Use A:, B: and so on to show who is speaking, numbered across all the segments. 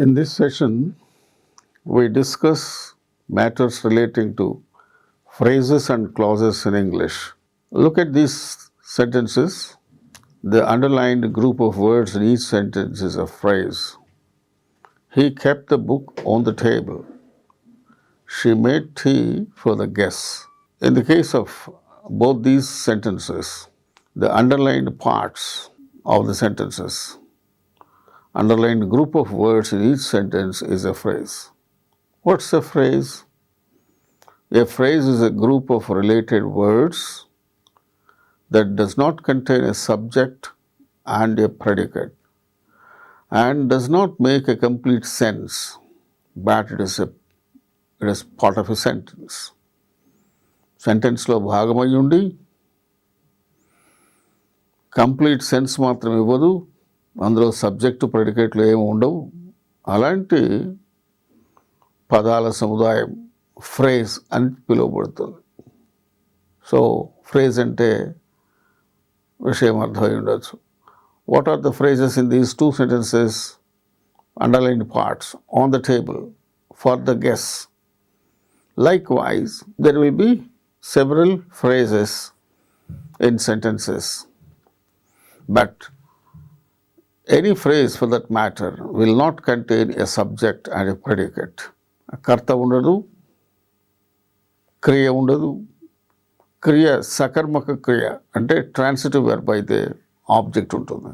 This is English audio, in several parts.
A: In this session, we discuss matters relating to phrases and clauses in English. Look at these sentences. The underlined group of words in each sentence is a phrase. He kept the book on the table. She made tea for the guests. In the case of both these sentences, the underlined parts of the sentences, underlined group of words in each sentence is a phrase. What's a phrase? A phrase is a group of related words that does not contain a subject and a predicate and does not make a complete sense, but it is part of a sentence. Sentence లో భాగమై ఉండి complete sense మాత్రం ఇవ్వదు, అందులో subject ప్రెడికేట్లు ఏమి ఉండవు. అలాంటి పదాల సముదాయం ఫ్రేజ్ అని పిలువబడుతుంది. సో ఫ్రేజ్ అంటే విషయం అర్థమై ఉండొచ్చు. What are the phrases in these two sentences? Underlined parts, on the table, for the guests. Likewise, there will be several phrases in sentences, but any phrase for that matter will not contain a subject and a predicate. Karta undadu, kriya undadu. Kriya sakarmaka kriya ante transitive verb aithe object ఉంటుంది.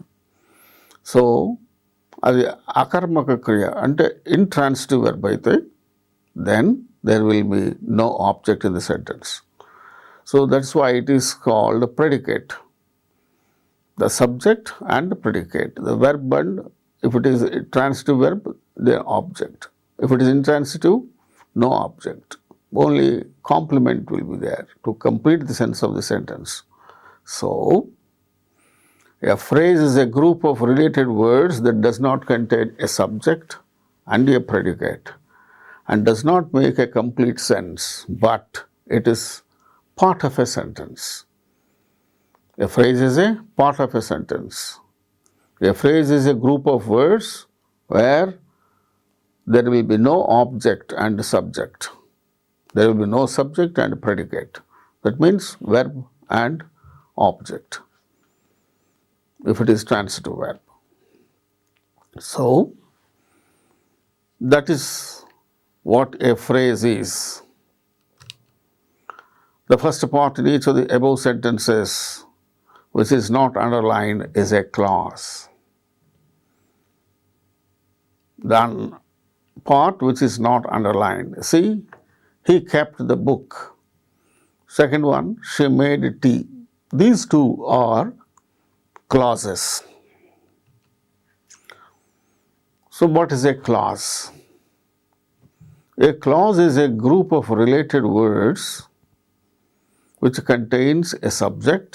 A: So అది అకర్మక క్రియ అంటే intransitive verb అయితే then there will be no object in the sentence. So that's why it is called predicate. The subject and predicate, the verb and if it is transitive verb the object. If it is intransitive no object. Only complement will be there to complete the sense of the sentence. So a phrase is a group of related words that does not contain a subject and a predicate and does not make a complete sense, but it is part of a sentence. A phrase is a part of a sentence. A phrase is a group of words where there will be no object and subject. There will be no subject and predicate. That means verb and object, if it is transitive verb. So, that is what a phrase is. The first part in each of the above sentences which is not underlined is a clause. The part which is not underlined, see, he kept the book. Second one, she made tea. These two are clauses. So what is a clause? A clause is a group of related words which contains a subject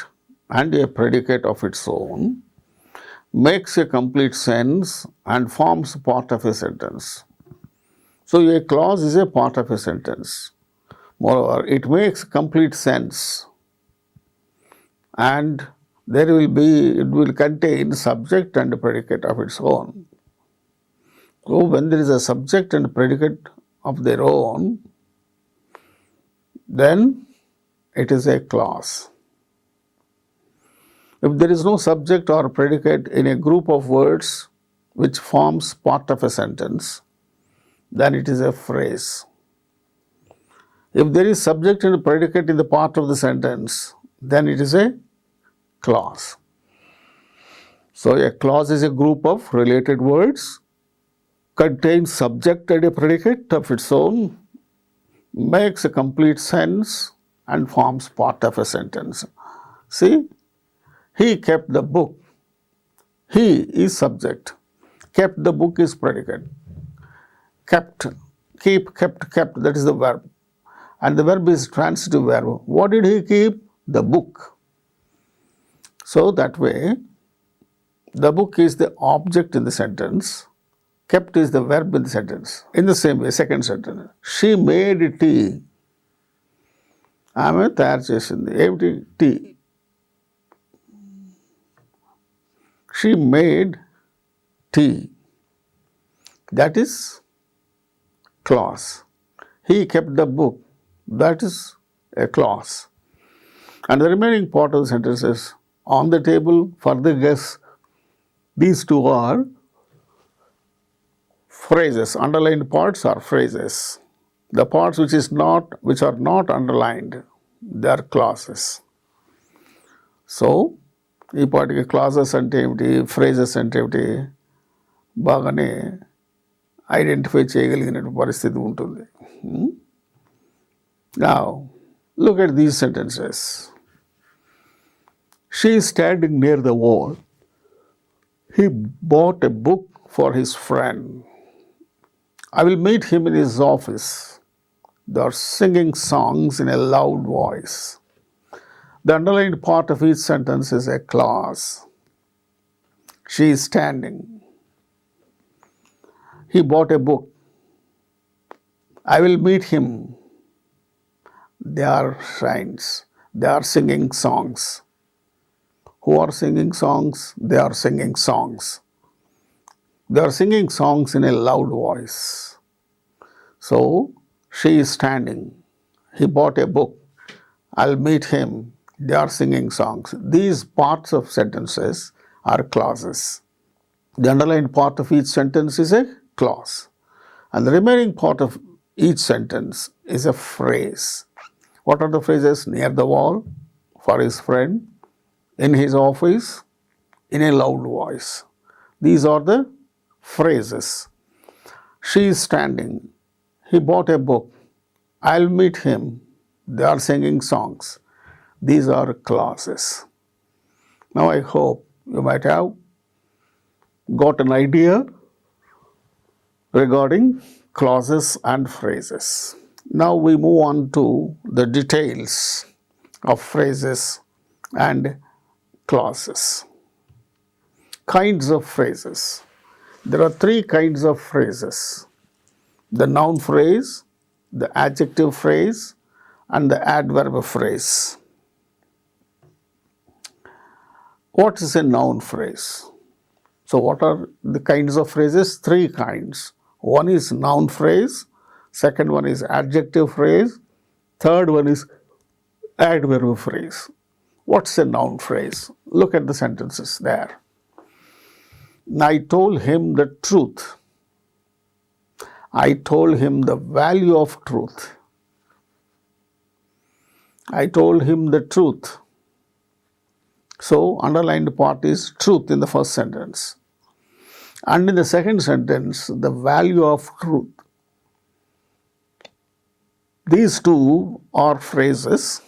A: and a predicate of its own, makes a complete sense and forms part of a sentence. So a clause is a part of a sentence. Moreover, it makes complete sense and it will contain subject and predicate of its own. So when there is a subject and predicate of their own, then it is a clause. If there is no subject or predicate in a group of words which forms part of a sentence, then it is a phrase. If there is subject and predicate in the part of the sentence, then it is a clause. So a clause is a group of related words, contains subject and a predicate of its own, makes a complete sense and forms part of a sentence. See, he kept the book. He is subject. Kept the book is predicate. Kept, keep, kept, that is the verb. And the verb is transitive verb. What did he keep? The book. So that way, the book is the object in the sentence, kept is the verb in the sentence. In the same way, second sentence, she made tea. ఆమె తయారు చేసింది. ఏమిటి? Tea. She made tea. that is clause. He kept the book, that is a clause. And the remaining part of the sentence is on the table for the guests. These two are phrases. Underlined parts are phrases. The parts which are not underlined, they are clauses. So, ఈ పాటికి classes అంటే ఏమిటి, phrases అంటే ఏమిటి బాగానే identify చేయగలిగిన పరిస్థితి ఉంటుంది. Now, look at these sentences. She is standing near the wall. He bought a book for his friend. I will meet him in his office. They are singing songs in a loud voice. The underlined part of each sentence is a clause. She is standing. He bought a book. I will meet him. They are friends. They are singing songs. Who are singing songs? They are singing songs. They are singing songs in a loud voice. So, she is standing. He bought a book. I'll meet him. They are singing songs. These parts of sentences are clauses. The underlined part of each sentence is a clause. And the remaining part of each sentence is a phrase. What are the phrases? Near the wall, for his friend, in his office, in a loud voice. These are the phrases. She is standing. He bought a book. I'll meet him. They are singing songs. These are clauses. Now I hope you might have got an idea regarding clauses and phrases. Now we move on to the details of phrases and clauses. Kinds of phrases. There are three kinds of phrases: the noun phrase, the adjective phrase, and the adverb phrase. What is a noun phrase? So what are the kinds of phrases? Three kinds. One is noun phrase, second one is adjective phrase, third one is adverb phrase. What's a noun phrase? Look at the sentences there. I told him the truth. I told him the value of truth. I told him the truth. So, underlined part is truth in the first sentence. And in the second sentence, the value of truth. These two are phrases.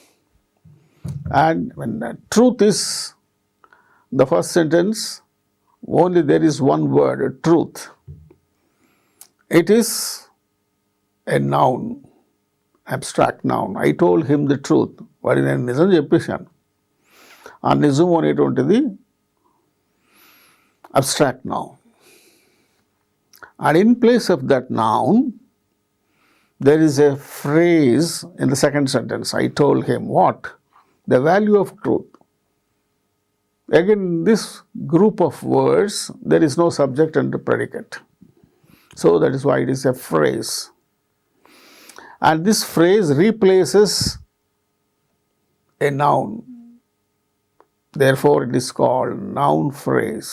A: And when truth is the first sentence, only there is one word, truth. It is a noun, abstract noun. I told him the truth. వారి నేను నిజం చెప్పేశాను. ఆ నిజం అనేటువంటిది abstract noun. And in place of that noun, there is a phrase in the second sentence. I told him what? The value of truth. Again, this group of words, there is no subject and predicate. So that is why it is a phrase. And this phrase replaces a noun. Therefore, it is called noun phrase.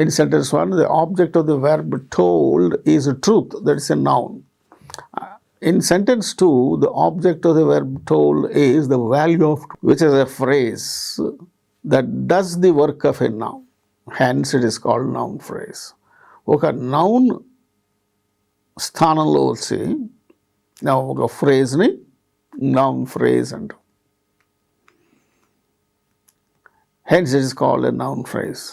A: In sentence 1, the object of the verb told is truth, that is a noun. In sentence 2, the object of the verb told is the value of, which is a phrase that does the work of a noun. Hence, it is called noun phrase. ఒక noun స్థానంలో వచ్చి ఒక ఫ్రేజ్ని noun phrase అంటాం. Hence, it is called a noun phrase.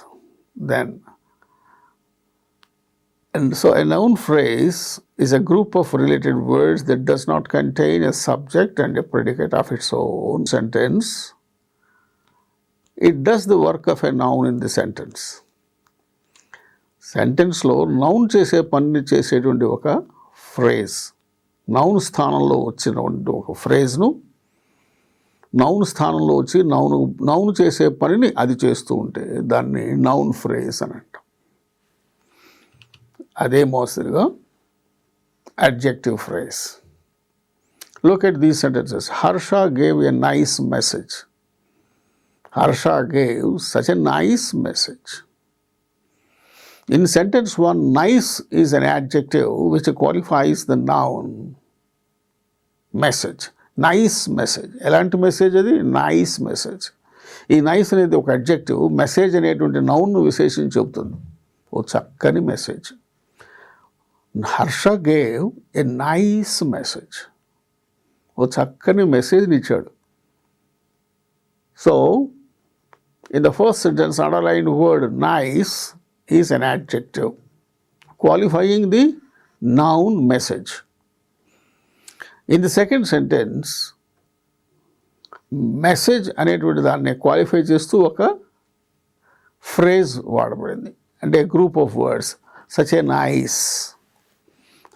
A: And so a noun phrase is a group of related words that does not contain a subject and a predicate of its own sentence. It does the work of a noun in the sentence. సెంటెన్స్లో noun చేసే పనిని చేసేటువంటి ఒక phrase, noun స్థానంలో వచ్చినటువంటి ఒక ఫ్రేజ్ను noun స్థానంలో వచ్చి నౌన్ చేసే పనిని అది చేస్తూ ఉంటే దాన్ని నౌన్ ఫ్రేజ్ అని అంటాం. అదే మోస్తరుగా adjective phrase. Look at these sentences. Harsha gave a nice message. Harsha gave such a nice message. In sentence 1, nice is an adjective which qualifies the noun message. Nice message. ఎలాంటి message అది? Nice message. ఈ nice అనేది ఒక adjective, message అనేటువంటి నౌన్ను విశేషించి చెబుతుంది. ఓ చక్కని message. Harsha gave a nice message. ఓ చక్కని మెసేజ్ని ఇచ్చాడు. So in the first sentence, underlined word nice is an adjective qualifying the noun message. In the second sentence, message అనేటువంటి దాన్ని క్వాలిఫై చేస్తూ ఒక ఫ్రేజ్ వాడబడింది. అంటే group of words. such a nice.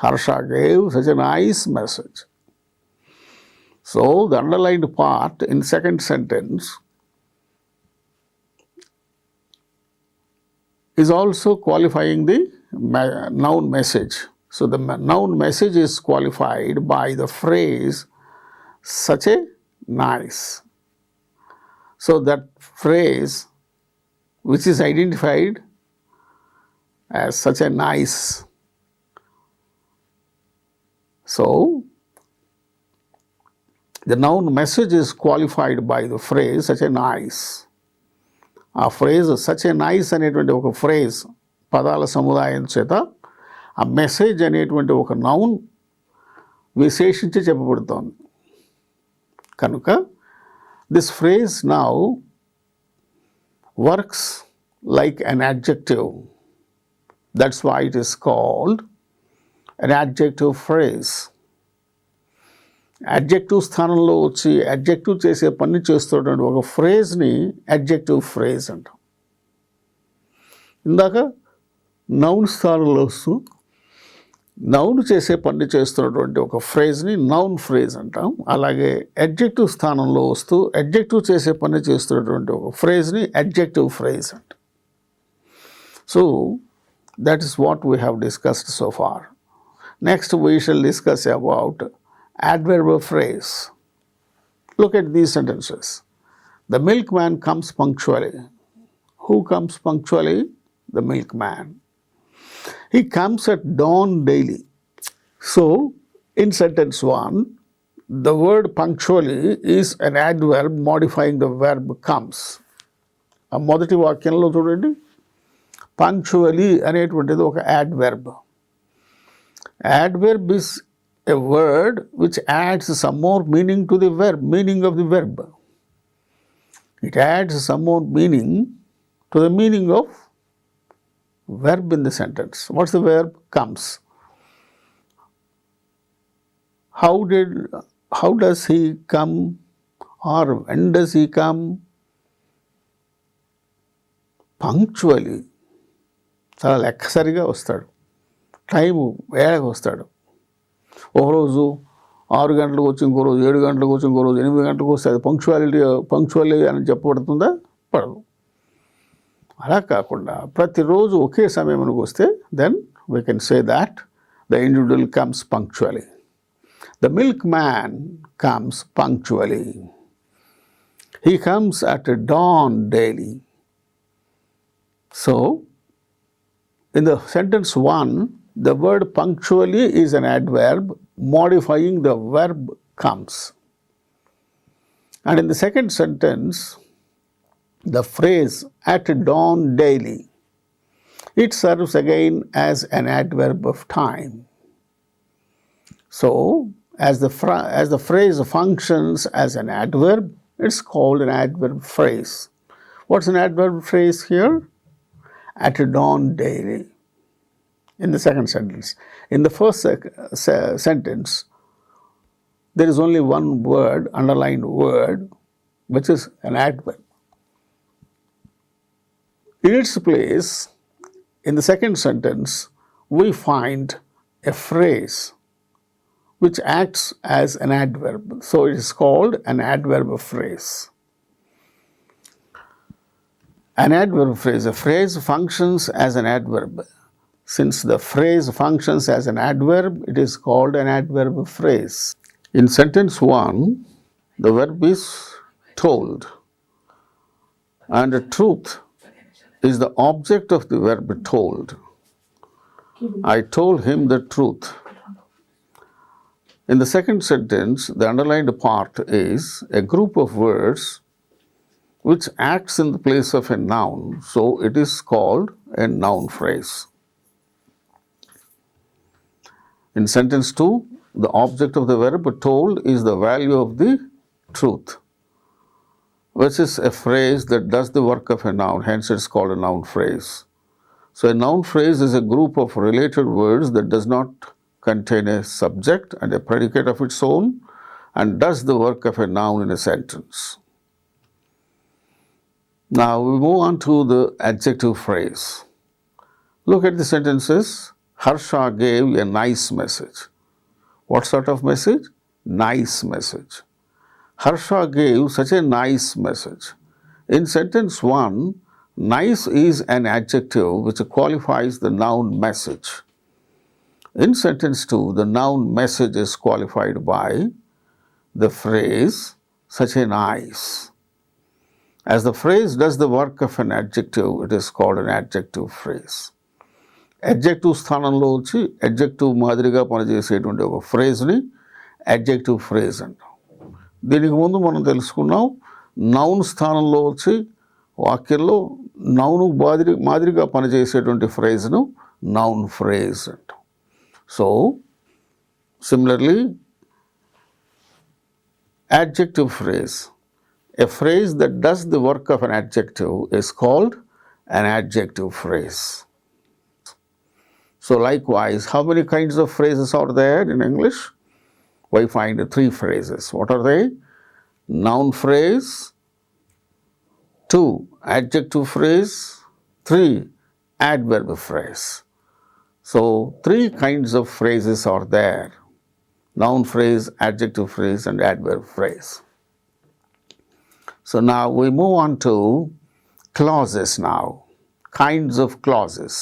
A: Harsha gave such a nice message. So the underlined part in second sentence is also qualifying the noun message. So the noun message is qualified by the phrase such a nice. So that phrase which is identified as such a nice. So the noun message is qualified by the phrase such a nice. ఆ phrase such a nice అనేటువంటి ఒక phrase పదాల సముదాయం చేత ఆ message అనేటువంటి ఒక noun విశేషించి చెప్పబడుతోంది. కనుక this phrase now works like an adjective. That's why it is called an adjective phrase. Adjective స్థానంలో వచ్చి అడ్జెక్టివ్ చేసే పని చేస్తున్నటువంటి ఒక ఫ్రేజ్ని అడ్జెక్టివ్ ఫ్రేజ్ అంటాం. ఇందాక నౌన్ స్థానంలో వస్తూ నౌన్ చేసే పని చేస్తున్నటువంటి ఒక ఫ్రేజ్ని నౌన్ ఫ్రేజ్ అంటాం. అలాగే అడ్జెక్టివ్ స్థానంలో వస్తూ అడ్జెక్టివ్ చేసే పని చేస్తున్నటువంటి ఒక ఫ్రేజ్ని అడ్జెక్టివ్ ఫ్రేజ్ అంటాం. So that is what we have discussed so far. Next we shall discuss about adverb phrase. Look at these sentences. The milkman comes punctually. Who comes punctually? The milkman. He comes at dawn daily. So, in sentence 1, the word punctually is an adverb modifying the verb comes. ఆ మొదటి వాక్యంలో చూడండి, punctually అనేటువంటిది ఒక adverb. Adverb is a word which adds some more meaning to the verb, meaning of the verb. It adds some more meaning to the meaning of verb in the sentence. What's the verb? Comes. How does he come, or when does he come? Punctually. చాలా లెక్కసరిగా వస్తాడు, time వేళగా వస్తాడు. ఒకరోజు 6 గంటలకు వచ్చి, ఇంకో రోజు 7 గంటలకు వచ్చి, ఇంకో రోజు 8 గంటలకు వస్తే అది పంక్చువాలిటీ అని చెప్పబడుతుందా? పడదు. అలా కాకుండా ప్రతిరోజు ఒకే సమయానికి వస్తే then we can say that the individual comes punctually. The milkman comes punctually. He comes at dawn daily. So in the sentence 1, the word punctually is an adverb modifying the verb comes. And in the second sentence, the phrase at dawn daily, it serves again as an adverb of time. So, as the phrase functions as an adverb, it's called an adverb phrase. What's an adverb phrase here? At dawn daily. In the second sentence. In the first sentence, there is only one word, underlined word, which is an adverb. In its place, in the second sentence, we find a phrase which acts as an adverb. So it is called an adverb phrase. An adverb phrase, a phrase functions as an adverb. since the phrase functions as an adverb, it is called an adverb phrase. In sentence 1, the verb is told, and the truth is the object of the verb told. I told him the truth. In the second sentence, the underlined part is a group of words which acts in the place of a noun, so it is called a noun phrase. In sentence 2, the object of the verb told is the value of the truth, which is a phrase that does the work of a noun, hence it's called a noun phrase. So a noun phrase is a group of related words that does not contain a subject and a predicate of its own and does the work of a noun in a sentence. Now we move on to the adjective phrase. Look at the sentences. Harsha gave a nice message. What sort of message? Nice message. Harsha gave such a nice message. In sentence 1, nice is an adjective which qualifies the noun message. In sentence 2, the noun message is qualified by the phrase such a nice. As the phrase does the work of an adjective, it is called an adjective phrase. Adjective స్థానంలో వచ్చి adjective మాదిరిగా పనిచేసేటువంటి ఒక ఫ్రేజ్ని adjective phrase అంటాం. దీనికి ముందు మనం తెలుసుకున్నాం నౌన్ స్థానంలో వచ్చి వాక్యంలో నౌను మాదిరిగా పనిచేసేటువంటి ఫ్రేజ్ను నౌన్ ఫ్రేజ్ అంటాం. So similarly, adjective phrase, a phrase that does the work of an adjective is called an adjective phrase. So likewise, how many kinds of phrases are there in English? We find 3 phrases. What are they? Noun phrase, 2 adjective phrase, 3 adverb phrase. So 3 kinds of phrases are there: noun phrase, adjective phrase, and adverb phrase. So now we move on to clauses now, kinds of clauses.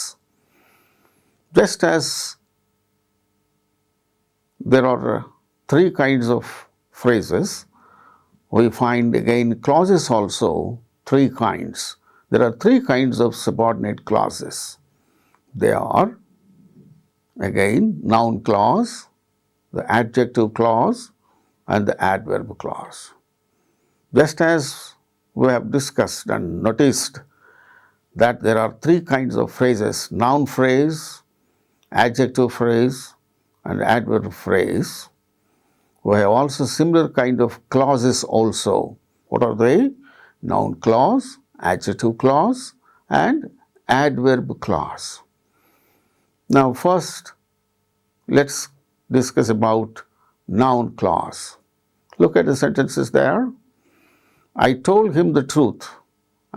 A: Just as there are 3 kinds of phrases, we find again clauses also 3 kinds. There are 3 kinds of subordinate clauses. They are again noun clause, the adjective clause, and the adverb clause. Just as we have discussed and noticed that there are 3 kinds of phrases: noun phrase, adjective phrase, and adverb phrase, we have also similar kind of clauses also. What are they? Noun clause, adjective clause, and adverb clause. Now first, let's discuss about noun clause. Look at the sentences there. I told him the truth.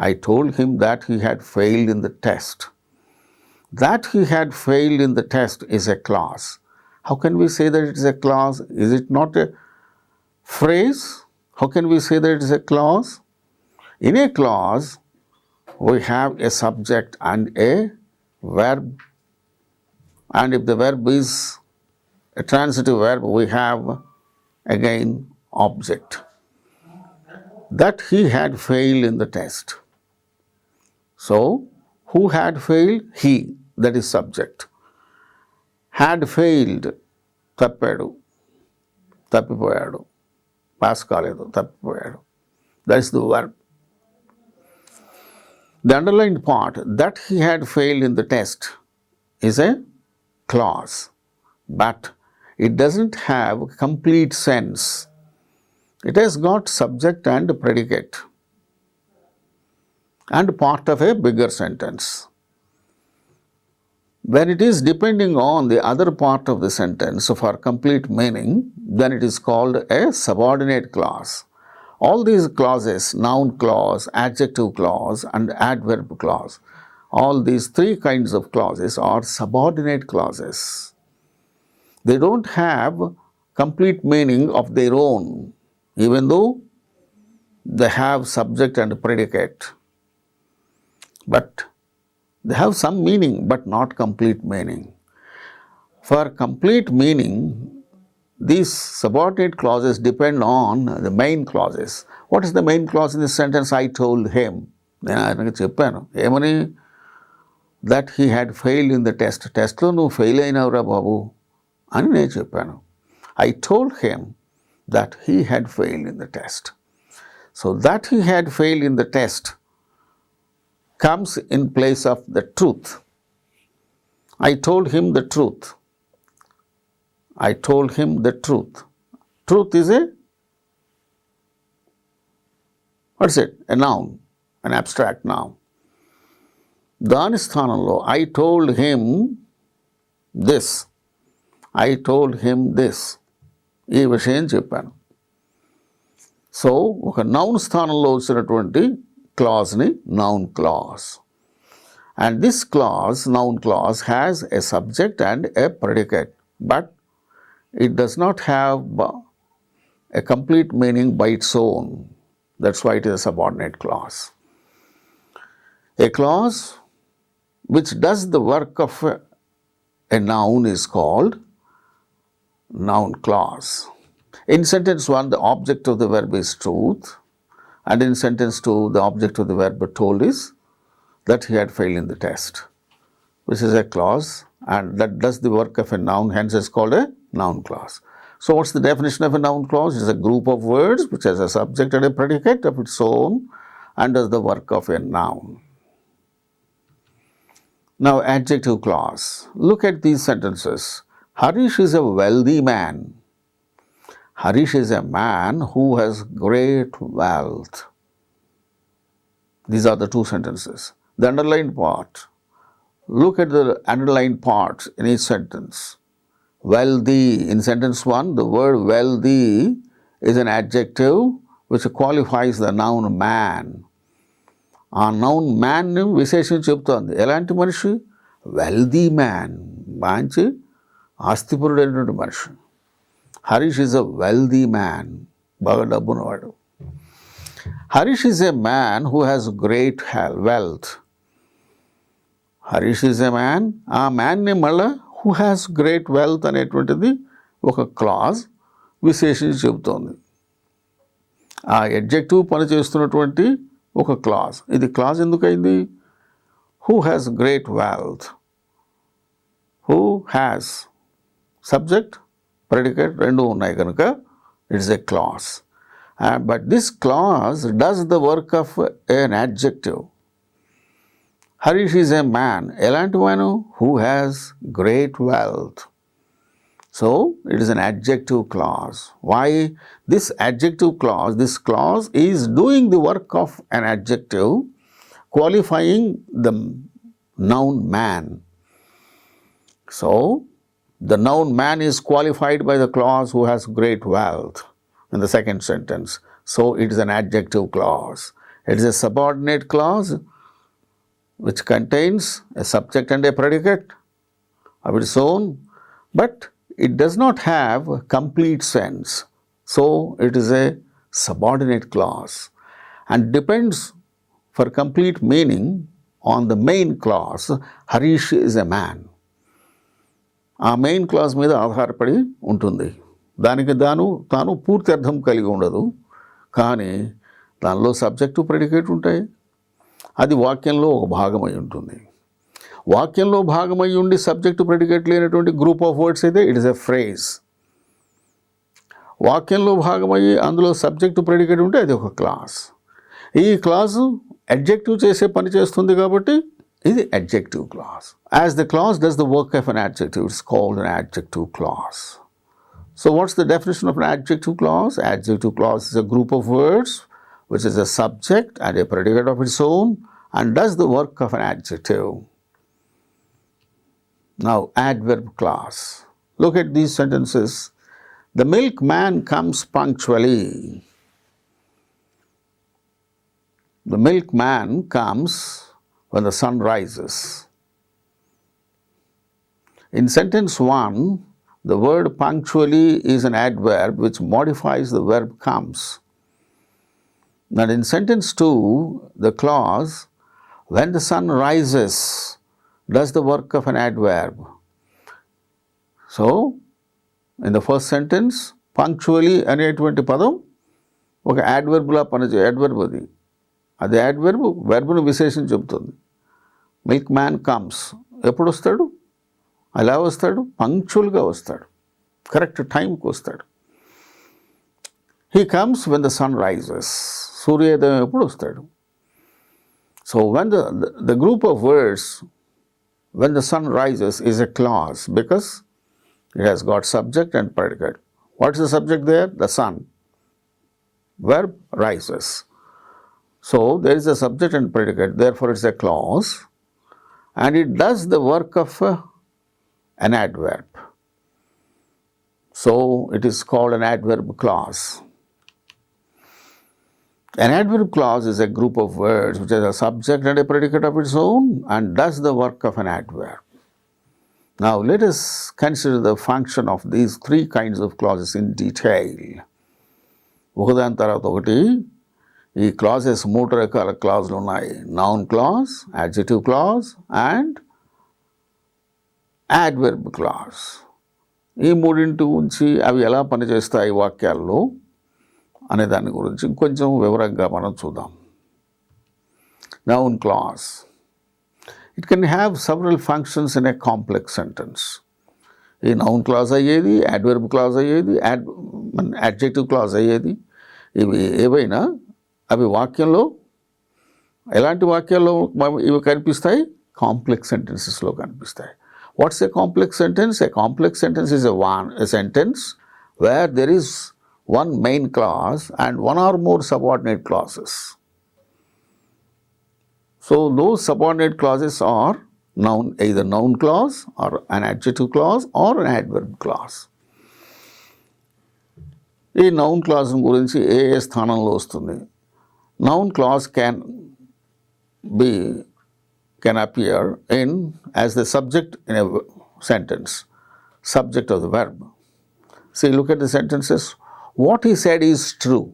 A: I told him that he had failed in the test. That he had failed in the test is a clause. How can we say that it is a clause? Is it not a phrase? How can we say that it is a clause? In a clause, we have a subject and a verb. And if the verb is a transitive verb, we have again object. That he had failed in the test. So, who had failed? He, that is subject. Had failed, తప్పాడు, తప్పిపోయాడు, pass కాలేదు, తప్పిపోయాడు. That is the verb. The underlined part, that he had failed in the test, is a clause, but it doesn't have complete sense. It has got subject and predicate and part of a bigger sentence. When it is depending on the other part of the sentence for complete meaning, then it is called a subordinate clause. All these clauses, noun clause, adjective clause, and adverb clause, all these 3 kinds of clauses are subordinate clauses. They don't have complete meaning of their own, even though they have subject and predicate. But They have some meaning, but not complete meaning. For complete meaning, these subordinate clauses depend on the main clauses. What is the main clause in this sentence? I told him. నేను ఆయనకు చెప్పాను ఏమని, that he had failed in the test. టెస్ట్లో నువ్వు fail అయినావురా బాబు అని నేను చెప్పాను. I told him that he had failed in the test. So that he had failed in the test comes in place of the truth. I told him the truth. I told him the truth. Truth is what's it? A noun, an abstract noun. దాని స్థానంలో I told him this. I told him this. ఈ విషయం చెప్పాను. So ఒక noun స్థానంలో వచ్చినటువంటి క్లాజ్ని noun clause. And this clause, noun clause, has a subject and a predicate, but it does not have a complete meaning by its own. That's why it is a subordinate clause. A clause which does the work of a noun is called noun clause. In sentence 1, the object of the verb is truth, and in sentence 2, the object of the verb told is that he had failed in the test, which is a clause, and that does the work of a noun, hence it's called a noun clause. So what's the definition of a noun clause? It is a group of words which has a subject and a predicate of its own and does the work of a noun. Now, adjective clause. Look at these sentences. Harish is a wealthy man. Harish is a man who has great wealth. These are the two sentences. The underlined part. Look at the underlined parts in each sentence. Wealthy. In sentence 1, the word wealthy is an adjective which qualifies the noun man. ఆ noun మ్యాన్ని విశేషం చెప్తోంది. ఎలాంటి మనిషి? Wealthy man, మంచి ఆస్తిపరుడైనటువంటి మనిషి. Harish is a wealthy man, బాగా డబ్బున్నవాడు. Harish is a man who has great wealth. Harish is a man, ఆ మ్యాన్ని మళ్ళా హూ హ్యాస్ గ్రేట్ వెల్త్ అనేటువంటిది ఒక క్లాజ్ విశేషించి చెబుతోంది. ఆ అడ్జెక్టివ్ పనిచేస్తున్నటువంటి ఒక క్లాజ్. ఇది క్లాజ్ ఎందుకైంది? Who has great wealth. Who has subject predicate రెండు ఉన్నాయి కనుక it's a clause. But this clause does the work of an adjective. Harish is a man, ఎలాంటి man? Who has great wealth. So, it is an adjective clause. Why? This adjective clause, this clause is doing the work of an adjective, qualifying the noun man. So, the noun man is qualified by the clause who has great wealth in the second sentence. So, it is an adjective clause. It is a subordinate clause which contains a subject and a predicate of its own, but it does not have a complete sense. So, it is a subordinate clause and depends for complete meaning on the main clause. Harish is a man. ఆ main clause మీద ఆధారపడి ఉంటుంది. దానికి తాను పూర్తి అర్థం కలిగి ఉండదు, కానీ దానిలో సబ్జెక్టు ప్రెడికేట్ ఉంటాయి. అది వాక్యంలో ఒక భాగమై ఉంటుంది. వాక్యంలో భాగమై ఉండి సబ్జెక్టు ప్రెడికేట్ లేనటువంటి గ్రూప్ ఆఫ్ వర్డ్స్ అయితే ఇట్ ఇస్ ఎ ఫ్రేజ్. వాక్యంలో భాగమయ్యి అందులో సబ్జెక్టు ప్రెడికేట్ ఉంటే అది ఒక క్లాస్. ఈ క్లాసు అడ్జెక్టివ్ చేసే పని చేస్తుంది కాబట్టి ఇది adjective class. As the class does the work of an adjective, it's called an adjective class. So what's the definition of an adjective clause? Adjective clause is a group of words which is a subject and a predicate of its own and does the work of an adjective. Now, adverb clause. Look at these sentences. The milkman comes punctually. The milkman comes when the sun rises. In sentence 1, the word punctually is an adverb which modifies the verb comes. And in sentence 2, the clause when the sun rises does the work of an adverb. So, in the first sentence, punctually అనేటువంటి పదం ఒక యాడ్వర్బ్లా adverb అది adverb వెర్బ్ను విశేషం చెబుతుంది. Milk man comes, ఎప్పుడు వస్తాడు? అలా వస్తాడు, పంక్చువల్గా వస్తాడు, కరెక్ట్ టైంకి వస్తాడు. He comes when the sun rises, సూర్యోదయం ఎప్పుడు వస్తాడు. So when the group of words when the sun rises is a clause because it has got subject and predicate. What is the subject there? The sun. Verb rises. So there is a subject and predicate, therefore it's a clause, and it does the work of an adverb. So it is called an adverb clause. An adverb clause is a group of words which has a subject and a predicate of its own and does the work of an adverb. Now let us consider the function of these three kinds of clauses in detail. ఒకదాని తర్వాత ఒకటి ఈ clauses 3 రకాల క్లాజులు ఉన్నాయి. Noun clause, adjective clause and adverb clause. ఈ మూడింటి గురించి అవి ఎలా పనిచేస్తాయి వాక్యాల్లో అనే దాని గురించి కొంచెం వివరంగా మనం చూద్దాం. Noun clause, it can have several functions in a complex sentence. ఈ నౌన్ క్లాజ్ అయ్యేది, యాడ్వర్బ్ క్లాజ్ అయ్యేది, యాడ్జెక్టివ్ క్లాజ్ అయ్యేది. ఇవి ఏవైనా అవి వాక్యంలో ఎలాంటి వాక్యాల్లో ఇవి కనిపిస్తాయి? కాంప్లెక్స్ సెంటెన్సెస్లో కనిపిస్తాయి. Watts A complex sentence? A complex sentence is a sentence where there is one main clause and one or more subordinate clauses. So those subordinate clauses are either noun clause or an adjective clause or an adverb clause. ఈ noun clause గురించి ఏ స్థానంలో వస్తుంది? Noun clause can appear as the subject in a sentence, subject of the verb. See, look at the sentences. What he said is true.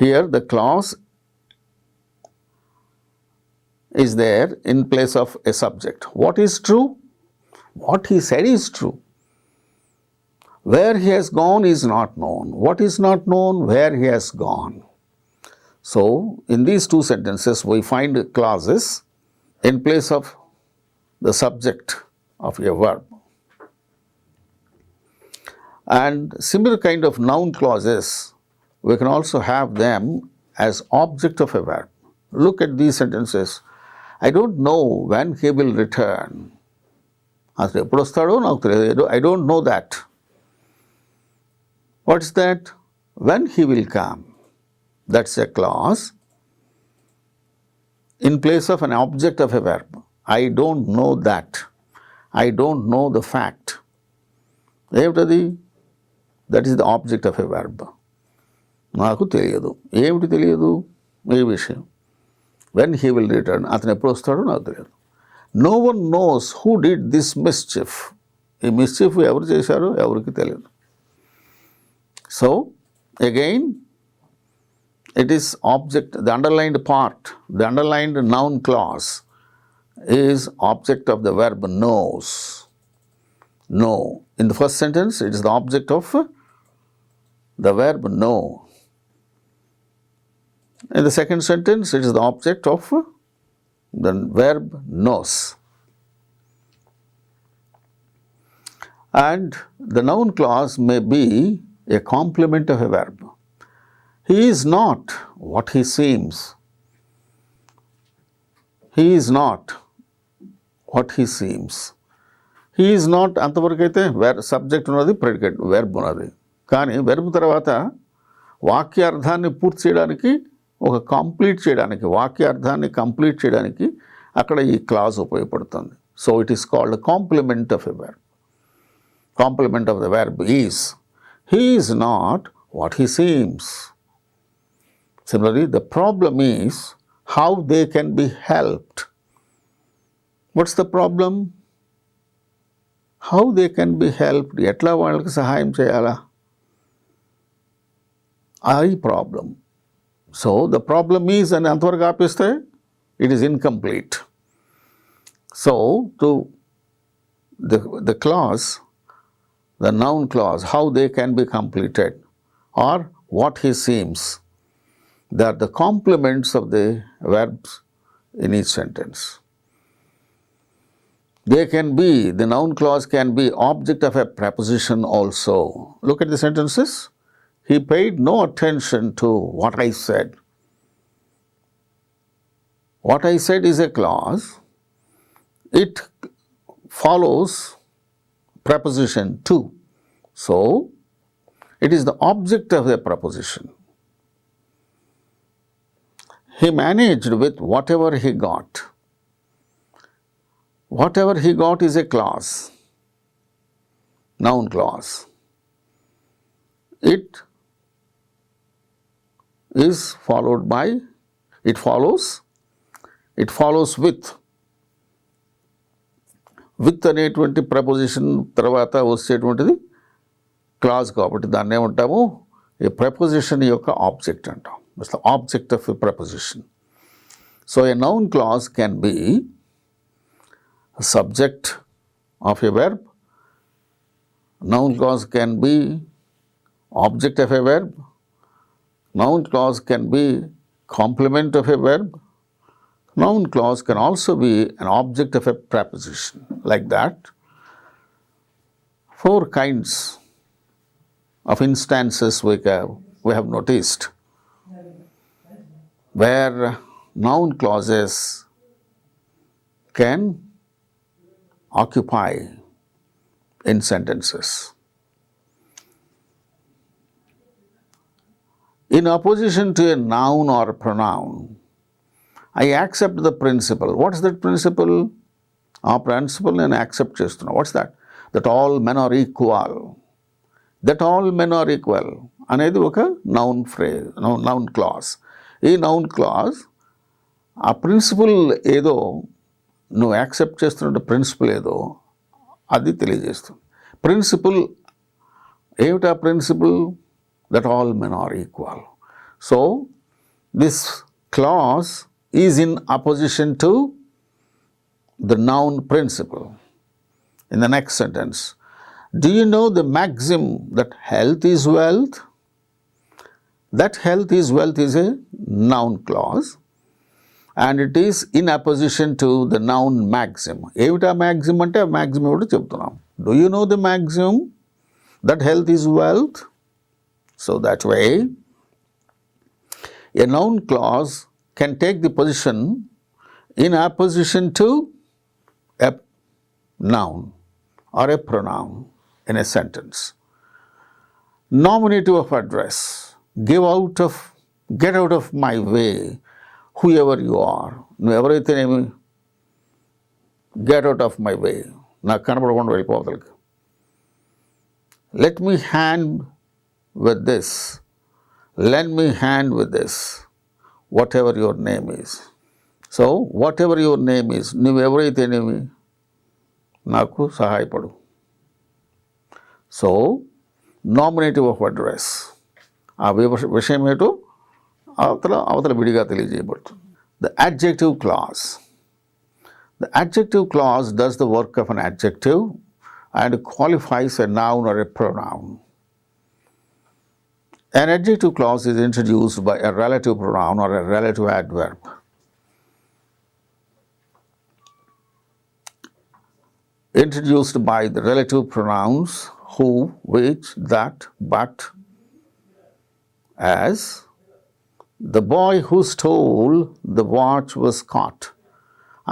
A: Here the clause is there in place of a subject. What is true? What he said is true. Where he has gone is not known. What is not known? Where he has gone. So, in these two sentences, we find clauses in place of the subject of a verb. And similar kind of noun clauses, we can also have them as object of a verb. Look at these sentences. I don't know when he will return. I don't know that. What is that? When he will come. That's a clause in place of an object of a verb. I don't know that. I don't know the fact. That is the object of a verb. నాకు తెలియదు. ఏమిటి తెలియదు? ఏ విషయం. When he will return, అతను ఎప్పుడు వస్తాడో నాకు తెలియదు. No one knows who did this mischief. ఈ మిస్చిఫ్ ఎవరు చేశారో ఎవరికి తెలియదు. So, again, it is object, the underlined part, the underlined noun clause is object of the verb knows. Know. In the first sentence, it is the object of the verb know. In the second sentence, it is the object of the verb knows. And the noun clause may be a complement of a verb. He is not what he seems. He is not what he seems. He is not అంతవరకు అయితే subject ఉన్నది, predicate verb ఉన్నది. కానీ verb తర్వాత వాక్యార్థాన్ని పూర్తి చేయడానికి, ఒక complete చేయడానికి, వాక్యార్థాన్ని కంప్లీట్ చేయడానికి అక్కడ ఈ క్లాజ్ ఉపయోగపడుతుంది. So it is called complement of a verb. Complement of the verb is he is not what he seems. Similarly, the problem is how they can be helped. What's the problem? How they can be helped. ఎట్లా వాళ్ళకి సహాయం చేయాలా? I problem. So, the problem is అని అంతవరకు ఆపిస్తే it is incomplete. So, to the clause, the noun clause, how they can be completed, or what he seems, they are the complements of the verbs in each sentence. They can be, the noun clause can be object of a preposition also. Look at the sentences. He paid no attention to what I said. What I said is a clause. It follows preposition to. So, it is the object of the preposition. He managed with whatever he got. Whatever he got is a clause, noun clause. It is followed by, it follows with అనేటువంటి preposition తర్వాత వచ్చేటువంటిది clause కాబట్టి దాన్ని ఏమంటాము ఈ preposition యొక్క object అంటాం. It's the object of a preposition. So a noun clause can be a subject of a verb. Noun clause can be object of a verb. Noun clause can be complement of a verb. Noun clause can also be an object of a preposition. Like that, 4 kinds of instances we have noticed where noun clauses can occupy in sentences. In opposition to a noun or a pronoun, I accept the principle. What is that principle? Our principle and accept chestunna. What's that? That all men are equal. That all men are equal. అనేది ఒక noun phrase, noun clause. ఈ noun clause ఆ principal ఏదో నువ్వు accept చేస్తున్న principal ఏదో అది తెలియజేస్తుంది. ప్రిన్సిపల్ ఏమిటా principle? That all men are equal. So this clause is in apposition to the noun principle. In the next sentence, do you know the maxim that health is wealth? That health is wealth is a noun clause and it is in opposition to the noun maxim. ఏమిటా maxim అంటే ఆ maxim ఏమిటో చెప్తున్నాం. Do you know the maxim that health is wealth? So that way, a noun clause can take the position in opposition to a noun or a pronoun in a sentence. Nominative of address. Get out of my way, whoever you are. నువ్వు ఎవరైతేనేమి, get out of my way, నాకు కనపడకుండా వెళ్ళిపోవతలకి. Let me hand with this, lend me hand with this, whatever your name is. So, whatever your name is, నువ్వు ఎవరైతేనేమి నాకు సహాయపడు. So, nominative of address. ఆ విషయం ఏంటో అవతల విడిగా తెలియజేయబడుతుంది. The adjective clause. The adjective clause does the work of an adjective and qualifies a noun or a pronoun. An adjective clause is introduced by a relative pronoun or a relative adverb. Introduced by the relative pronouns who, which, that, but, as the boy who stole the watch was caught.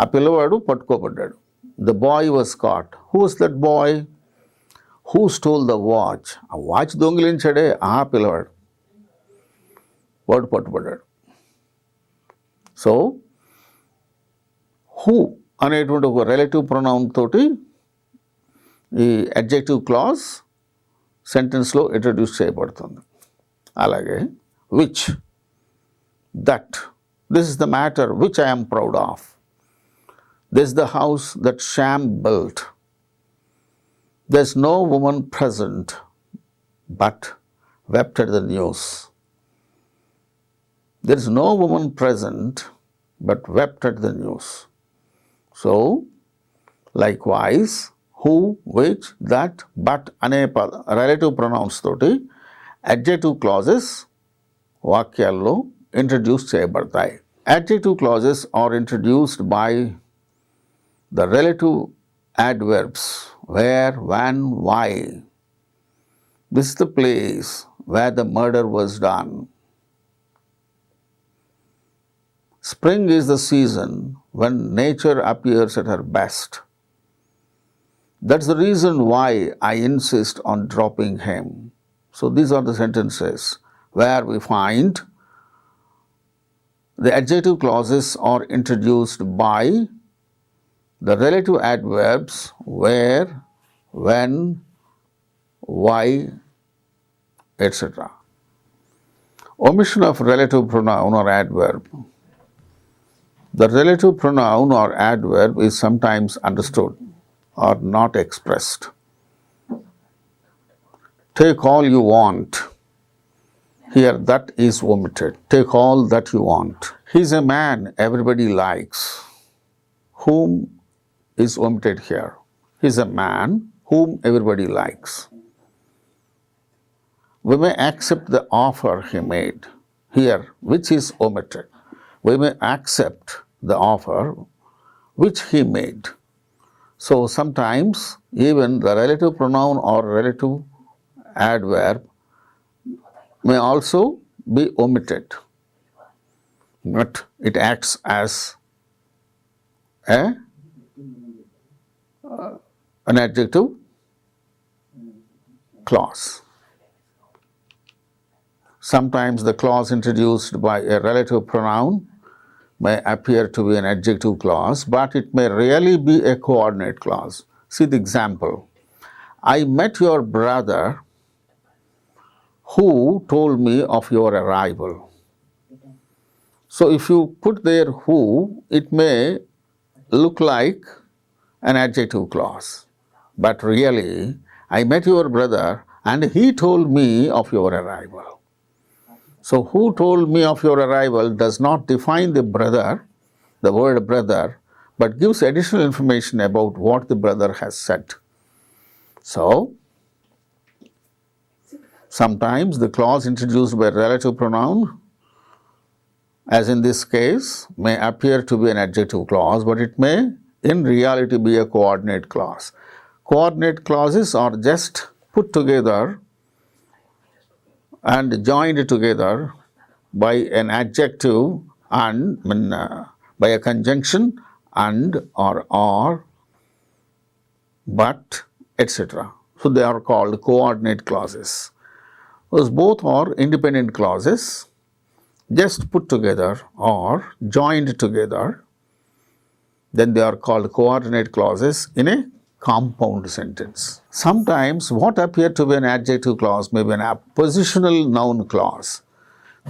A: ఆ పిల్లవాడు పట్టుకోబడ్డాడు. The boy was caught. Who was that boy? Who stole the watch? ఆ watch దొంగిలించాడే ఆ పిల్లవాడు. వాడు పట్టుబడ్డాడు. So who అనేటువంటి ఒక relative pronoun తోటి ఈ అడ్జెక్టివ్ క్లాజ్ సెంటెన్స్లో ఇంట్రడ్యూస్ చేయబడుతుంది. అలాగే which, that, this is the matter which I am proud of. This is the house that Shyam built. There is no woman present but wept at the news. There is no woman present but wept at the news. So, likewise, who, which, that, but అనే relative pronouns తోటి adjective clauses వాక్యాల్లో introduce చేయబడతాయి. Adjective clauses are introduced by the relative adverbs where, when, why. This is the place where the murder was done. Spring is the season when nature appears at her best. That's the reason why I insist on dropping him. So these are the sentences where we find the adjective clauses are introduced by the relative adverbs where, when, why, etc. Omission of relative pronoun or adverb. The relative pronoun or adverb is sometimes understood or not expressed. Take all you want. Here that is omitted. Take all that you want. He's a man everybody likes. Whom is omitted here. He's a man whom everybody likes. We may accept the offer he made. Here, which is omitted. We may accept the offer which he made. So sometimes even the relative pronoun or relative adverb may also be omitted, but it acts as an adjective clause. Sometimes the clause introduced by a relative pronoun may appear to be an adjective clause, but it may really be a coordinate clause. See the example. I met your brother who told me of your arrival. So if you put there who, it may look like an adjective clause. But really, I met your brother and he told me of your arrival. So who told me of your arrival does not define the brother, the word brother, but gives additional information about what the brother has said. So, sometimes the clause introduced by relative pronoun, as in this case, may appear to be an adjective clause, but it may in reality be a coordinate clause. Coordinate clauses are just put together and joined together by an adjective and by a conjunction and or but, etc. So they are called coordinate clauses. Those both are independent clauses just put together or joined together. Then they are called coordinate clauses in a compound sentence. Sometimes what appear to be an adjective clause may be an appositional noun clause.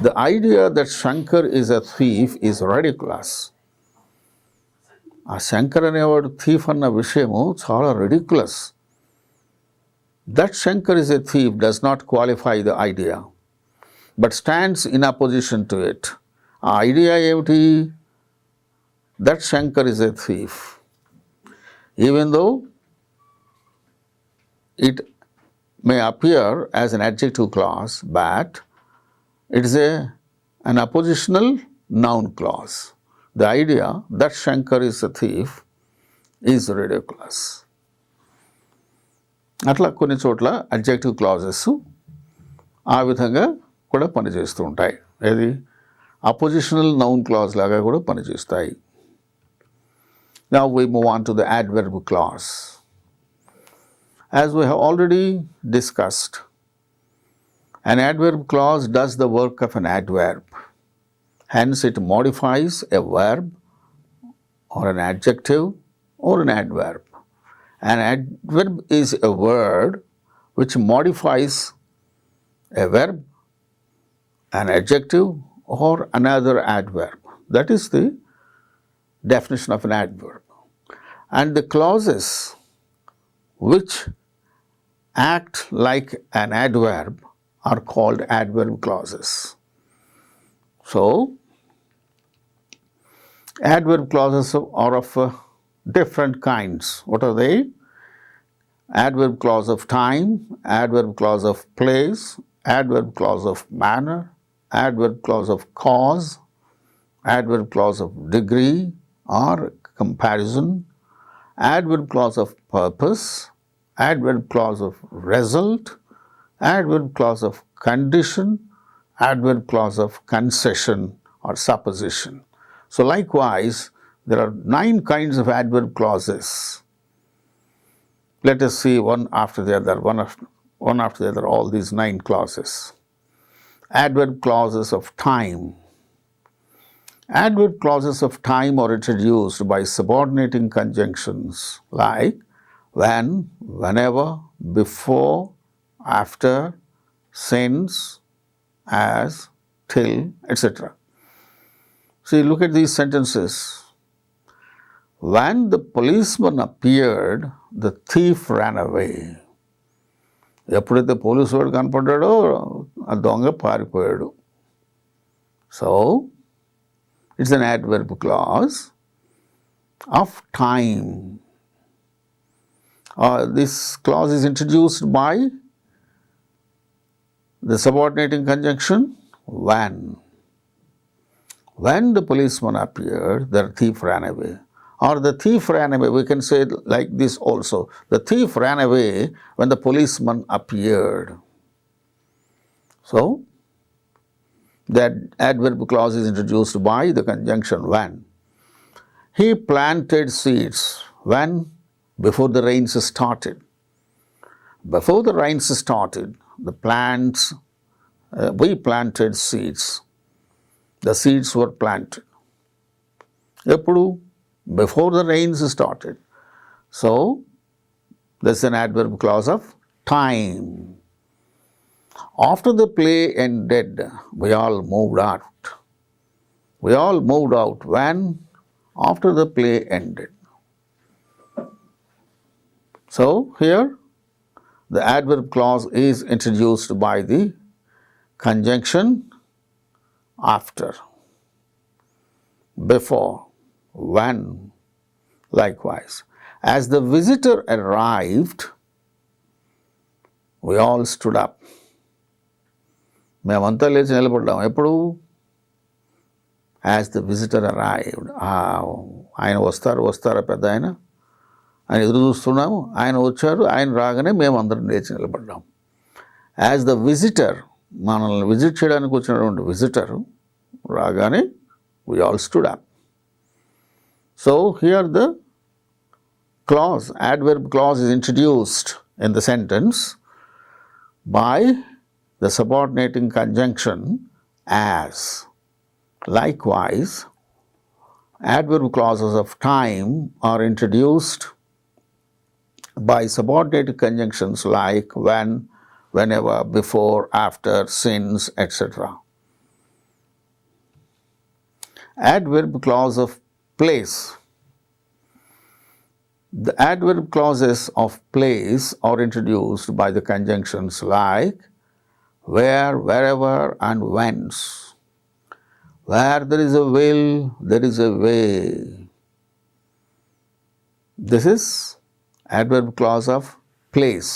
A: The idea that Shankar is a thief is ridiculous. ఆ శంకర్ అనేవాడు thief అన్న విషయము చాలా ridiculous. That Shankar is a thief does not qualify the idea, but stands in opposition to it. ఆ idea ఏమిటి? That Shankar is a thief. Even though it may appear as an adjective clause, but it is an oppositional noun clause. The idea that Shankar is a thief is ridiculous. అట్లా కొన్ని చోట్ల adjective clauses ఆ విధంగా కూడా పనిచేస్తూ ఉంటాయి. ఏది oppositional noun clause లాగా కూడా పనిచేస్తాయి. Now we move on to the adverb clause. As we have already discussed, an adverb clause does the work of an adverb. Hence, it modifies a verb or an adjective or an adverb. An adverb is a word which modifies a verb, an adjective, or another adverb. That is the definition of an adverb. And the clauses which act like an adverb are called adverb clauses. So, Adverb clauses are of different kinds. What are they? Adverb clause of time, adverb clause of place, adverb clause of manner, adverb clause of cause, adverb clause of degree or comparison, adverb clause of purpose, adverb clause of result, adverb clause of condition, adverb clause of concession or supposition. So likewise, there are 9 kinds of adverb clauses. Let us see one after the other, one after the other, all these 9 clauses. Adverb clauses of time. Adverb clauses of time are introduced by subordinating conjunctions like when, whenever, before, after, since, as, till, etc. See, look at these sentences. When the policeman appeared, the thief ran away. ఎప్పుడైతే police వాడు కనపడ్డాడో ఆ దొంగ పారిపోయాడు. So, it's an adverb clause of time. This clause is introduced by the subordinating conjunction when. When the policeman appeared, the thief ran away. Or the thief ran away, we can say like this also. The thief ran away when the policeman appeared. So, that adverb clause is introduced by the conjunction when. He planted seeds when? Before the rains started. Before the rains started, the plants, we planted seeds. The seeds were planted. Eppudu? Before the rains started. So, that's an adverb clause of time. After the play ended, we all moved out. We all moved out. When? After the play ended. So, here the adverb clause is introduced by the conjunction after, before, when, likewise. As the visitor arrived, we all stood up. మేమంతా లేచి నిలబడ్డాం. ఎప్పుడు? As the visitor arrived. ఆయన వస్తారా పెద్ద ఆయన ఎదురు చూస్తున్నాము. ఆయన వచ్చారు, ఆయన రాగానే మేమందరం లేచి నిలబడ్డాం. As the visitor, మనల్ని విజిట్ చేయడానికి వచ్చినటువంటి విజిటర్ రాగానే we all stood up. So, here the clause, adverb clause is introduced in the sentence by the subordinating conjunction as. Likewise, adverb clauses of time are introduced by subordinated conjunctions like when, whenever, before, after, since, etc. Adverb clause of place. The adverb clauses of place are introduced by the conjunctions like where, wherever, and whence. Where there is a will, there is a way. This is adverb clause of place.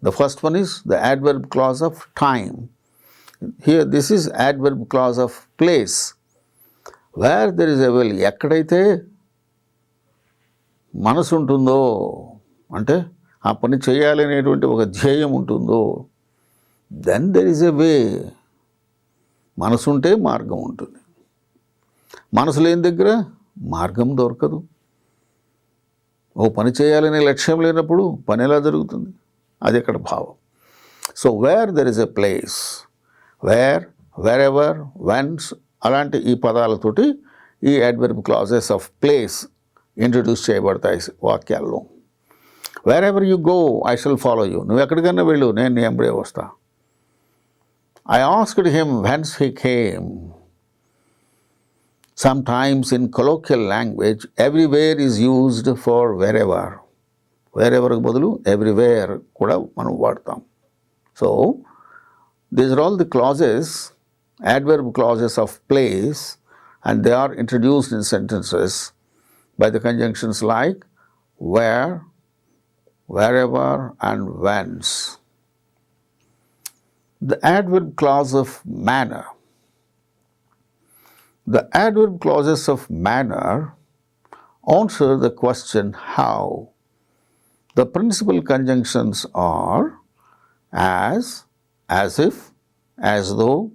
A: The first one is the adverb clause of time. Here, this is adverb clause of place. Where there is a will, ఎక్కడైతే మనసు ఉంటుందో, అంటే ఆ పని చేయాలనేటువంటి ఒక ధ్యేయం ఉంటుందో, then there is a way. మనసు ఉంటే మార్గం ఉంటుంది. మనసు లేని దగ్గర మార్గం దొరకదు. ఓ పని చేయాలనే లక్ష్యం లేనప్పుడు పని ఎలా జరుగుతుంది? అది ఇక్కడ భావం. So where there is a place, where, wherever, whence అలాంటి ఈ పదాలతోటి ఈ adverb clauses of place introduce చేయబడతాయి వాక్యాల్లో. Wherever you go I shall follow you. నువ్వు ఎక్కడికన్నా వెళ్ళు, నేను నీ ఎంబడే వస్తా. I asked him whence he came. Sometimes in colloquial language, everywhere is used for wherever. Wherever బదులు everywhere కూడా మనం వాడతాం. So, these are all the clauses, adverb clauses of place and they are introduced in sentences by the conjunctions like where, wherever, and whence. The adverb clause of manner. The adverb clauses of manner answer the question how. The principal conjunctions are as if, as though,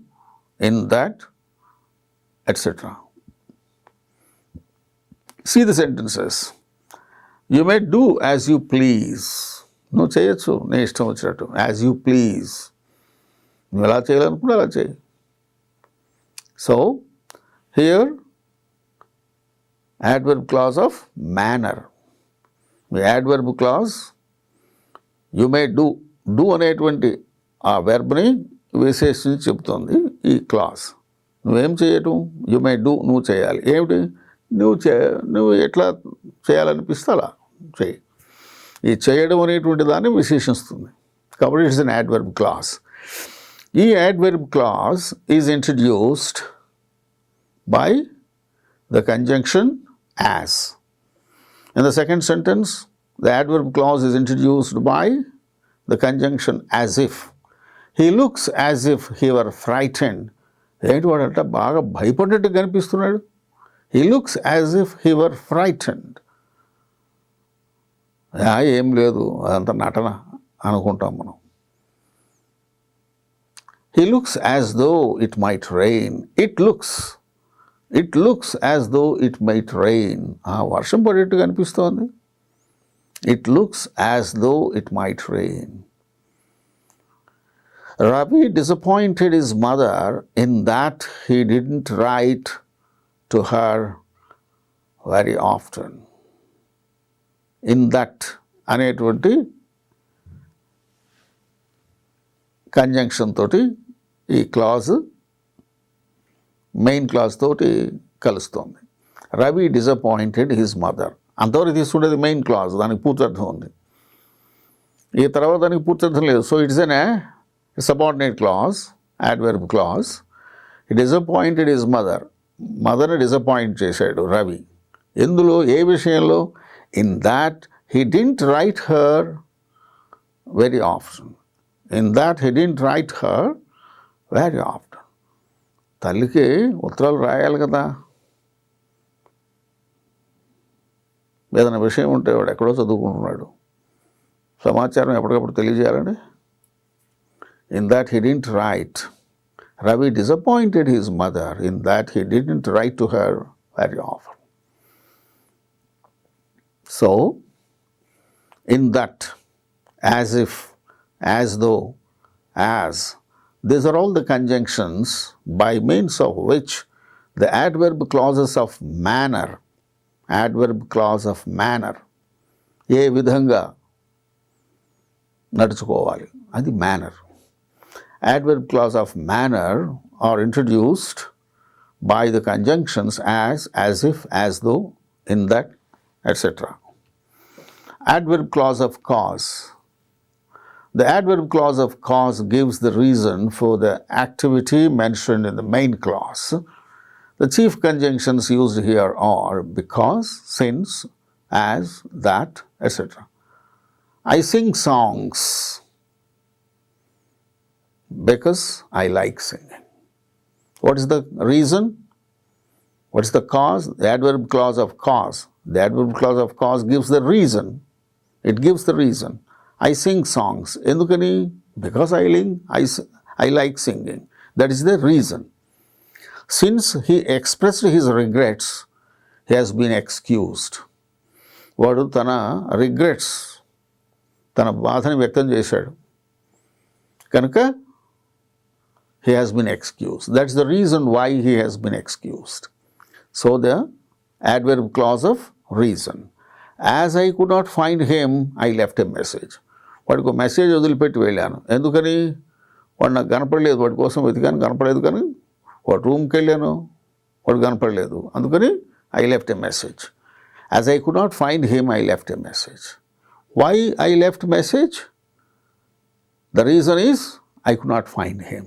A: in that, etc. See the sentences. You may do as you please. No cheyachu, ne ishtam vachinattu. As you please. నువ్వు ఎలా చేయాలనుకుంటే అలా చేయి. So, here, adverb clause of manner. The adverb clause, you may do. Do అనేటువంటి ఆ వెర్బ్ని విశేషించి చెబుతుంది ఈ క్లాస్. నువ్వేం చేయటం? యు మే డూ, నువ్వు చేయాలి. ఏమిటి? నువ్వు ఎట్లా చేయాలనిపిస్తే అలా చేయి. ఈ చేయడం అనేటువంటి దాన్ని విశేషిస్తుంది. కాబట్టి ఇట్స్ అన్ adverb clause. ఈ adverb clause is introduced by the conjunction as. In the second sentence, the adverb clause is introduced by the conjunction as if. He looks as if he were frightened. ఏంటి వాడంట బాగా భయపడ్డట్టు కనిపిస్తున్నాడు. He looks as if he were frightened. ఏం లేదు, అదంతా నటన అనుకుంటాం మనం. He looks as though it might rain. It looks as though it might rain. వర్షం పడేట్టు కనిపిస్తోంది. It looks as though it might rain. Ravi disappointed his mother in that he didn't write to her very often. In that అనేటువంటి conjunction తోటి ఈ clause main clause తోటి కలుస్తోంది. Ravi disappointed his mother. అంతవరకు తీసుకునేది main clause, దానికి పూర్తర్థం ఉంది. ఈ తర్వాత దానికి పూర్తర్థం లేదు. So it's an subordinate clause, adverb clause. He disappointed his mother. మదర్ని డిసప్పాయింట్ చేశాడు రవి. ఎందులో, ఏ విషయంలో? In that he didn't write her very often. In that he didn't write her very often. తల్లికి ఉత్తరాలు రాయాలి కదా. ఏదైనా విషయం ఉంటే వాడు ఎక్కడో చదువుకుంటున్నాడు, సమాచారం ఎప్పటికప్పుడు తెలియజేయాలండి. In that he didn't write. Ravi disappointed his mother in that he didn't write to her very often. So, in that, as if, as though, as, these are all the conjunctions by means of which the adverb clauses of manner, adverb clause of manner, ఏ విధంగా నడుచుకోవాలి, అది manner. Adverb clause of manner are introduced by the conjunctions as if, as though, in that, etc. Adverb clause of cause. The adverb clause of cause gives the reason for the activity mentioned in the main clause. The chief conjunctions used here are because, since, as, that, etc. I sing songs because I like singing. What is the reason? What is the cause? The adverb clause of cause. The adverb clause of cause gives the reason. It gives the reason. I sing songs. Endukani? Because I like singing. That is the reason. Since he expressed his regrets, he has been excused. వాడు తన regrets, తన బాధని వ్యక్తం చేశాడు కనుక he has been excused. That's the reason why he has been excused. So the adverb clause of reason. As I could not find him, I left a message. వాడికి message వదిలిపెట్టి వెళ్ళాను. ఎందుకని? వాడు నాకు కనపడలేదు, వాడి కోసం వెతికాను, కనపడలేదు. కానీ వాడు రూమ్కి వెళ్ళాను, వాడు కనపడలేదు. అందుకని I left a message. As I could not find him, I left a message. Why I left message? The reason is I could not find him.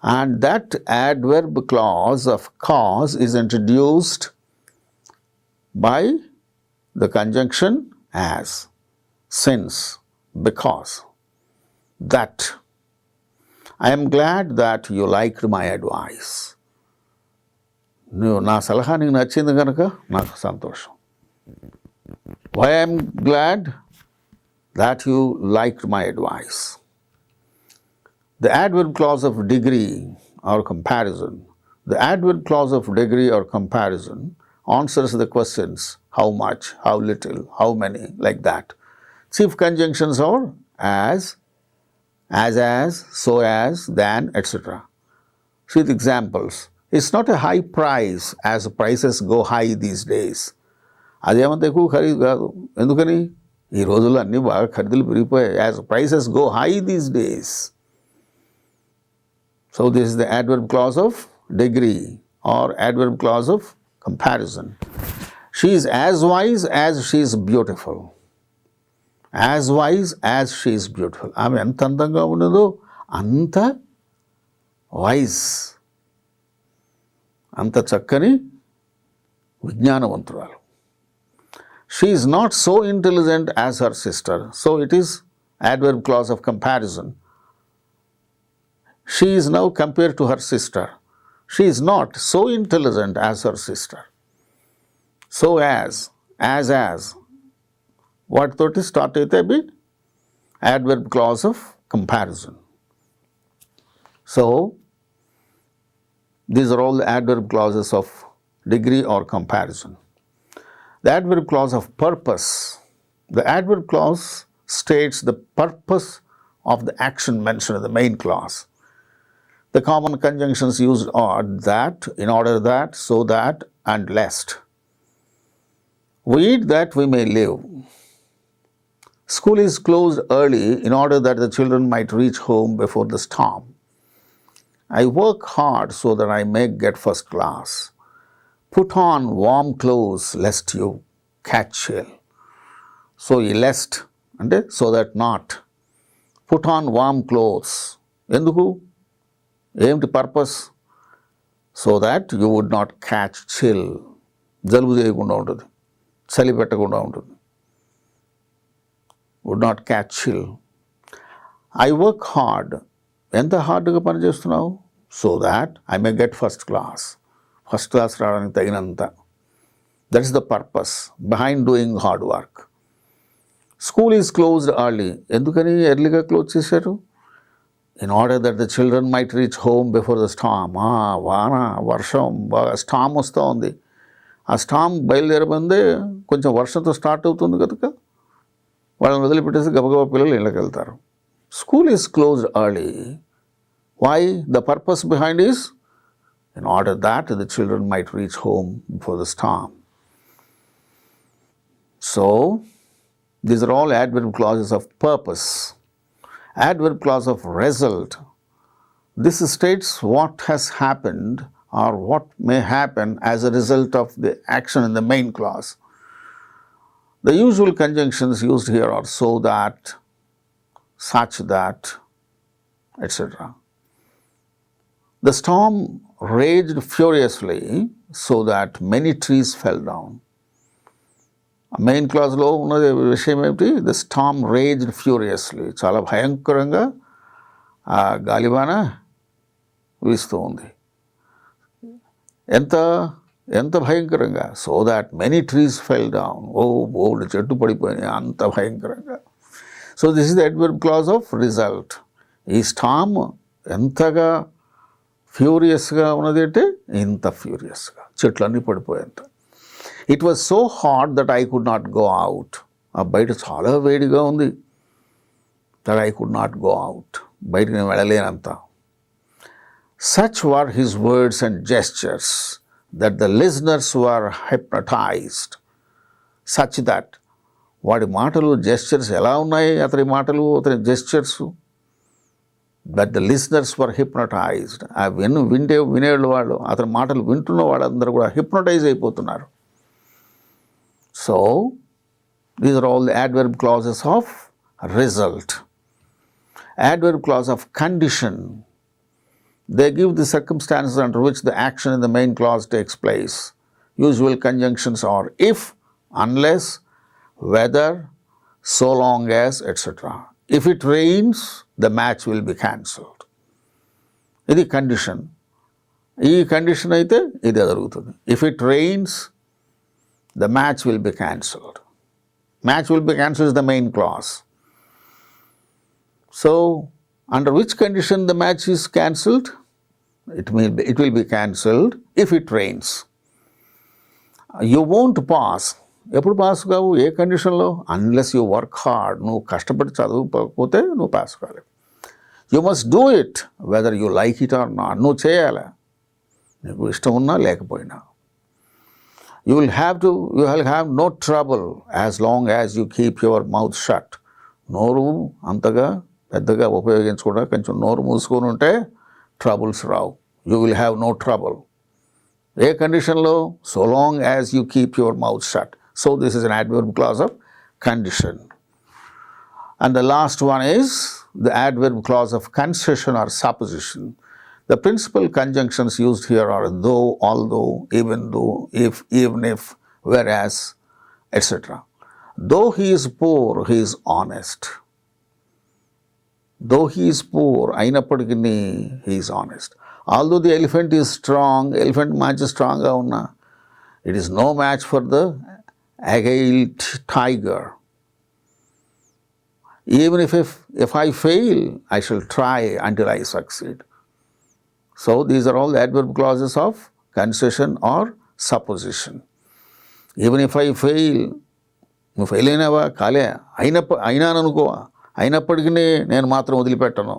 A: And that adverb clause of cause is introduced by the conjunction as, since, because. That. I am glad that you liked my advice. నా సలహా నీకు నచ్చింది కనుక నాకు సంతోషం. Why I am glad that you liked my advice. The adverb clause of degree or comparison. The adverb clause of degree or comparison answers the questions how much, how little, how many, like that. Chief conjunctions are as, so as, than, etc. See the examples. It's not a high price as prices go high these days. అదేమంత ఎక్కువ ఖరీదు కాదు. ఎందుకని? ఈ రోజుల్లో అన్నీ బాగా ఖరీదులు పెరిగిపోయాయి. As prices go high these days. So this is the adverb clause of degree or adverb clause of comparison. She is as wise as she is beautiful. As wise as she is beautiful. ఆమె ఎంత అందంగా ఉన్నదో అంత wise, అంత చక్కని విజ్ఞానవంతురాలు. She is not so intelligent as her sister. So it is adverb clause of comparison. She is now compared to her sister. She is not so intelligent as her sister. So as. వాటితోటి start అయితే అవి adverb clause of comparison. So these are all the adverb clauses of degree or comparison. The adverb clause of purpose. The adverb clause states the purpose of the action mentioned in the main clause. The common conjunctions used are that, in order that, so that, and lest. We eat that we may live. School is closed early in order that the children might reach home before the storm. I work hard so that I may get first class. Put on warm clothes lest you catch chill. So lest అంటే so that not. Put on warm clothes. ఎందుకు? ఏమిటి purpose? So that you would not catch chill. జలుబు చేయకుండా ఉంటుంది, చలి పెట్టకుండా ఉంటుంది. Would not catch chill. I work hard. ఎంత హార్డ్గా పనిచేస్తున్నావు? So that I may get first class. First class రావడానికి తగినంత. That is the purpose behind doing hard work. School is closed early. ఎందుకని ఎర్లీగా క్లోజ్ చేశారు? In order that the children might reach home before the storm. వాన, వర్షం, బాగా storm వస్తూ ఉంది. ఆ స్టామ్ బయలుదేరబందే కొంచెం వర్షంతో స్టార్ట్ అవుతుంది కనుక వాళ్ళని వదిలిపెట్టేసి గబగబా పిల్లలు ఇళ్ళకి వెళ్తారు. School is closed early. Why? The purpose behind is in order that the children might reach home before the storm. So, these are all adverb clauses of purpose. Adverb clause of result. This states what has happened or what may happen as a result of the action in the main clause. The usual conjunctions used here are so that, such that, etc. The storm raged furiously so that many trees fell down. Main క్లాజ్లో ఉన్నది విషయం ఏమిటి? The storm raged furiously. చాలా భయంకరంగా ఆ గాలివాన వీస్తూ ఉంది. ఎంత భయంకరంగా? So that many trees fell down. బోల్డ్ చెట్టు పడిపోయినాయి, అంత భయంకరంగా. So this is the adverb clause of result. ఈ స్టామ్ ఎంతగా ఫ్యూరియస్గా ఉన్నది అంటే ఇంత ఫ్యూరియస్గా, చెట్లన్నీ పడిపోయేంత. It was so hot that I could not go out. ఆ బయట చాలా వేడిగా ఉంది. That I could not go out. బయటకు నేను వెళ్ళలేనంత. Such were his words and gestures that the listeners were hypnotized. Such that, వాడి మాటలు, జెస్చర్స్ ఎలా ఉన్నాయి అతని మాటలు, అతని gestures, that the listeners were hypnotized. ఆ వినేవాళ్ళు, అతని మాటలు వింటున్న వాళ్ళందరూ కూడా హిప్నటైజ్ అయిపోతున్నారు. So these are all the adverb clauses of result. Adverb clause of condition. They give the circumstances under which the action in the main clause takes place. Usual conjunctions are if, unless, whether, so long as, etc. If it rains, the match will be cancelled. ఇది condition. ఈ condition అయితే ఇది జరుగుతుంది. If it rains, the match will be cancelled. Match will be cancelled is the main clause. So, under which condition the match is cancelled? It will be cancelled if it rains. You won't pass. ఎప్పుడు pass కావు? ఏ కండిషన్లో? Unless you work hard. నువ్వు కష్టపడి చదువుకోకపోతే నువ్వు pass కాలేవు. You must do it whether you like it or not. నువ్వు చేయాలి, నీకు ఇష్టం ఉన్నా లేకపోయినా. You will have no trouble as long as you keep your mouth shut. నోరు అంతగా పెద్దగా ఉపయోగించకుండా కొంచెం నోరు మూసుకొని ఉంటే troubles Rao. You will have no trouble. ఏ కండిషన్లో? So long as you keep your mouth shut. So this is an adverb clause of condition. And the last one is the adverb clause of concession or supposition. The principal conjunctions used here are though, although, even though, if, even if, whereas, etc. Though he is poor, he is honest. Though he is poor, అయినప్పటికీ he is honest. Although the elephant is strong, elephant మంచి స్ట్రాంగ్గా ఉన్నా, it is no match for the agile tiger. Even if I fail, I shall try until I succeed. So these are all the adverb clauses of concession or supposition. Even if I fail, నువ్వు fail అయినావా? కాలే, అయినాననుకో, అయినప్పటికీ నేను మాత్రం వదిలిపెట్టను.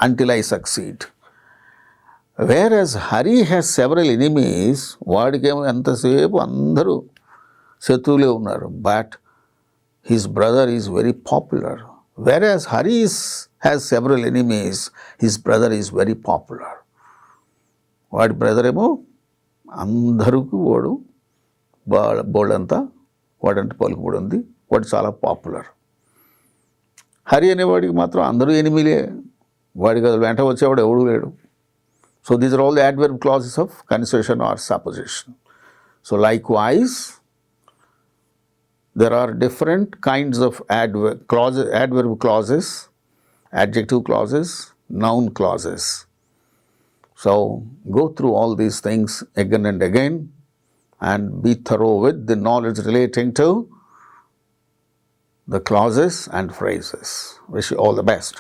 A: Until I succeed. Whereas Hari has several enemies, వాడికేమో ఎంతసేపు అందరూ శత్రువులే ఉన్నారు. But his brother is very popular. Whereas Hari has several enemies, his brother is very popular. వాడి బ్రదర్ ఏమో అందరికీ వాడు బోల్డంతా వాడంటే పలుకుబడి ఉంది, వాడు చాలా పాపులర్. హరి అనేవాడికి మాత్రం అందరూ ఎనిమిలే, వాడికి అది వెంట వచ్చేవాడు ఎవడు లేడు. So these are all the adverb clauses of concession or supposition. So likewise, there are different kinds of adverb clauses, adjective clauses, noun clauses. So go through all these things again and again and be thorough with the knowledge relating to the clauses and phrases. Wish you all the best.